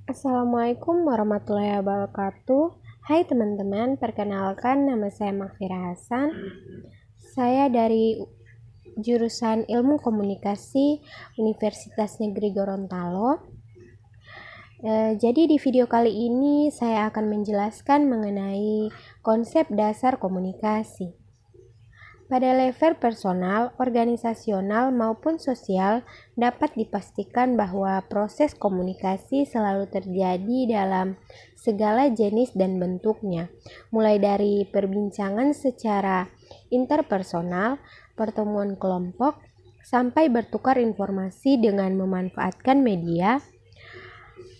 Assalamualaikum warahmatullahi wabarakatuh. Hai teman-teman, perkenalkan nama saya Makfira Hasan. Saya dari jurusan Ilmu Komunikasi Universitas Negeri Gorontalo. Jadi di video kali ini saya akan menjelaskan mengenai konsep dasar komunikasi. Pada level personal, organisasional, maupun sosial, dapat dipastikan bahwa proses komunikasi selalu terjadi dalam segala jenis dan bentuknya, mulai dari perbincangan secara interpersonal, pertemuan kelompok, sampai bertukar informasi dengan memanfaatkan media.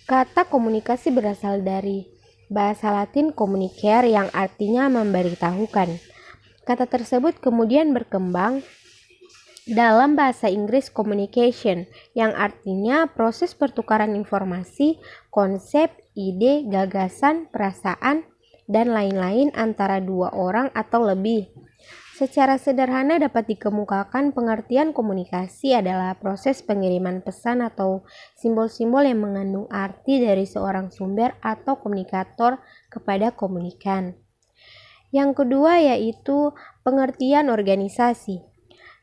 Kata komunikasi berasal dari bahasa Latin communicare yang artinya memberitahukan. Kata tersebut kemudian berkembang dalam bahasa Inggris communication yang artinya proses pertukaran informasi, konsep, ide, gagasan, perasaan, dan lain-lain antara dua orang atau lebih. Secara sederhana dapat dikemukakan pengertian komunikasi adalah proses pengiriman pesan atau simbol-simbol yang mengandung arti dari seorang sumber atau komunikator kepada komunikan. Yang kedua yaitu pengertian organisasi.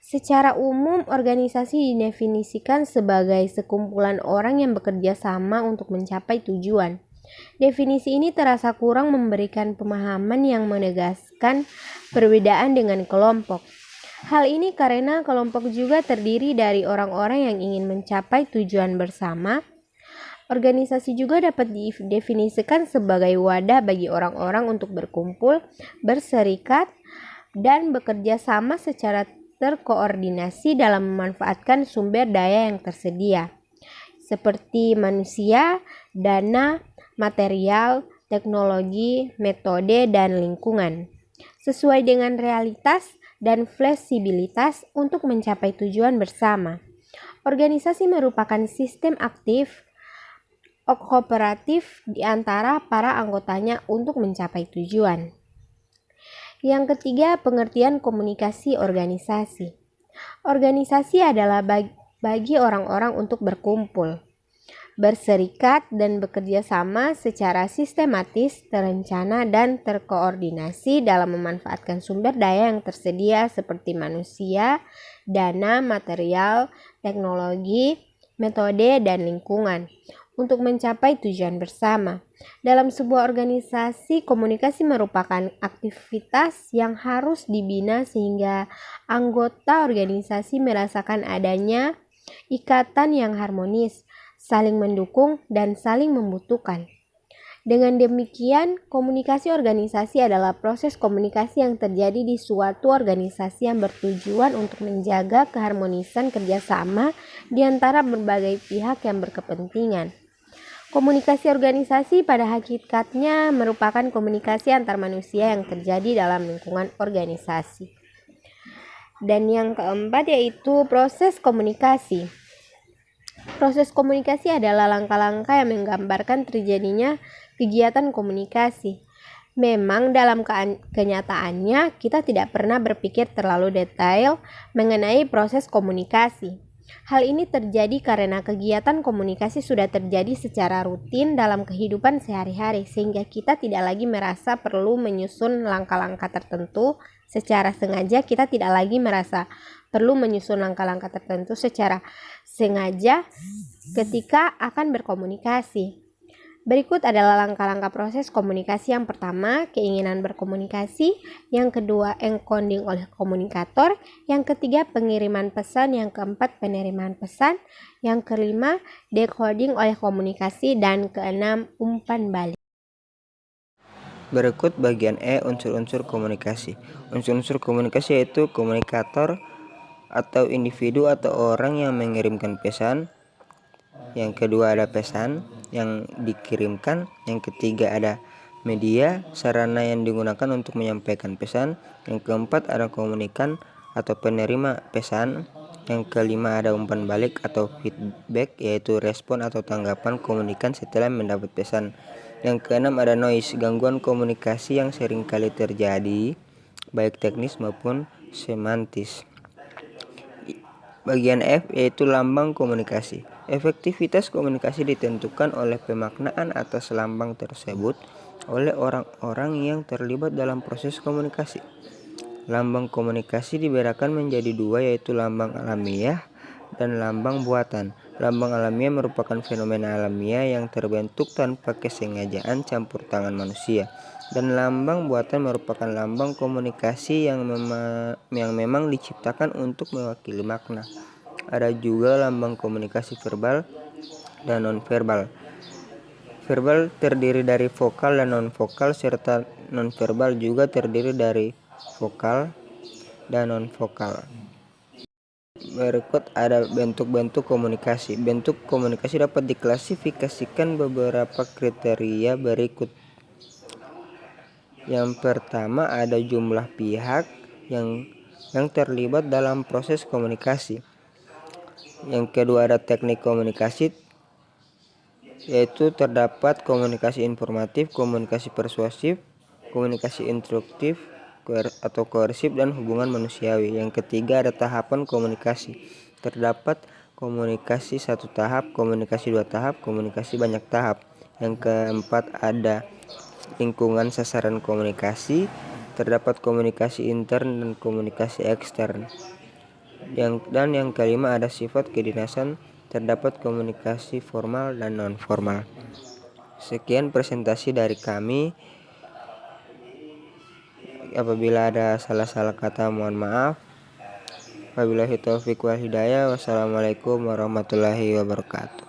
Secara umum, organisasi didefinisikan sebagai sekumpulan orang yang bekerja sama untuk mencapai tujuan. Definisi ini terasa kurang memberikan pemahaman yang menegaskan perbedaan dengan kelompok. Hal ini karena kelompok juga terdiri dari orang-orang yang ingin mencapai tujuan bersama. Organisasi juga dapat didefinisikan sebagai wadah bagi orang-orang untuk berkumpul, berserikat, dan bekerja sama secara terkoordinasi dalam memanfaatkan sumber daya yang tersedia, seperti manusia, dana, material, teknologi, metode, dan lingkungan, sesuai dengan realitas dan fleksibilitas untuk mencapai tujuan bersama. Organisasi merupakan sistem aktif kooperatif di antara para anggotanya untuk mencapai tujuan. Yang ketiga, pengertian komunikasi organisasi. Organisasi adalah bagi orang-orang untuk berkumpul, berserikat, dan bekerja sama secara sistematis, terencana, dan terkoordinasi dalam memanfaatkan sumber daya yang tersedia seperti manusia, dana, material, teknologi, metode, dan lingkungan untuk mencapai tujuan bersama. Dalam sebuah organisasi, komunikasi merupakan aktivitas yang harus dibina sehingga anggota organisasi merasakan adanya ikatan yang harmonis, saling mendukung, dan saling membutuhkan. Dengan demikian, komunikasi organisasi adalah proses komunikasi yang terjadi di suatu organisasi yang bertujuan untuk menjaga keharmonisan kerjasama di antara berbagai pihak yang berkepentingan. Komunikasi organisasi pada hakikatnya merupakan komunikasi antar manusia yang terjadi dalam lingkungan organisasi. Dan yang keempat yaitu proses komunikasi. Proses komunikasi adalah langkah-langkah yang menggambarkan terjadinya kegiatan komunikasi. Memang dalam kenyataannya kita tidak pernah berpikir terlalu detail mengenai proses komunikasi. Hal ini terjadi karena kegiatan komunikasi sudah terjadi secara rutin dalam kehidupan sehari-hari sehingga kita tidak lagi merasa perlu menyusun langkah-langkah tertentu secara sengaja. Kita tidak lagi merasa perlu menyusun langkah-langkah tertentu secara sengaja ketika akan berkomunikasi. Berikut adalah langkah-langkah proses komunikasi. Yang pertama, keinginan berkomunikasi. Yang kedua, encoding oleh komunikator. Yang ketiga, pengiriman pesan. Yang keempat, penerimaan pesan. Yang kelima, decoding oleh komunikasi. Dan keenam, umpan balik. Berikut bagian E, unsur-unsur komunikasi. Unsur-unsur komunikasi yaitu komunikator atau individu atau orang yang mengirimkan pesan. Yang kedua ada pesan yang dikirimkan. Yang ketiga ada media, sarana yang digunakan untuk menyampaikan pesan. Yang keempat ada komunikan atau penerima pesan. Yang kelima ada umpan balik atau feedback, yaitu respon atau tanggapan komunikan setelah mendapat pesan. Yang keenam ada noise, gangguan komunikasi yang seringkali terjadi, baik teknis maupun semantis. Bagian F yaitu lambang komunikasi. Efektivitas komunikasi ditentukan oleh pemaknaan atas lambang tersebut oleh orang-orang yang terlibat dalam proses komunikasi. Lambang komunikasi dibedakan menjadi dua, yaitu lambang alamiah dan lambang buatan. Lambang alamiah merupakan fenomena alamiah yang terbentuk tanpa kesengajaan campur tangan manusia. Dan lambang buatan merupakan lambang komunikasi yang memang diciptakan untuk mewakili makna. Ada juga lambang komunikasi verbal dan non-verbal. Verbal terdiri dari vokal dan non-vokal, serta non-verbal juga terdiri dari vokal dan non-vokal. Berikut ada bentuk-bentuk komunikasi. Bentuk komunikasi dapat diklasifikasikan beberapa kriteria berikut. Yang pertama ada jumlah pihak yang terlibat dalam proses komunikasi. Yang kedua ada teknik komunikasi, yaitu terdapat komunikasi informatif, komunikasi persuasif, komunikasi instruktif atau koersif, dan hubungan manusiawi. Yang ketiga ada tahapan komunikasi. Terdapat komunikasi satu tahap, komunikasi dua tahap, komunikasi banyak tahap. Yang keempat ada lingkungan sasaran komunikasi. Terdapat komunikasi intern dan komunikasi ekstern. Dan yang kelima ada sifat kedinasan. Terdapat komunikasi formal dan non formal. Sekian presentasi dari kami. Apabila ada salah-salah kata mohon maaf. Wabillahi taufiq wal hidayah. Wassalamualaikum warahmatullahi wabarakatuh.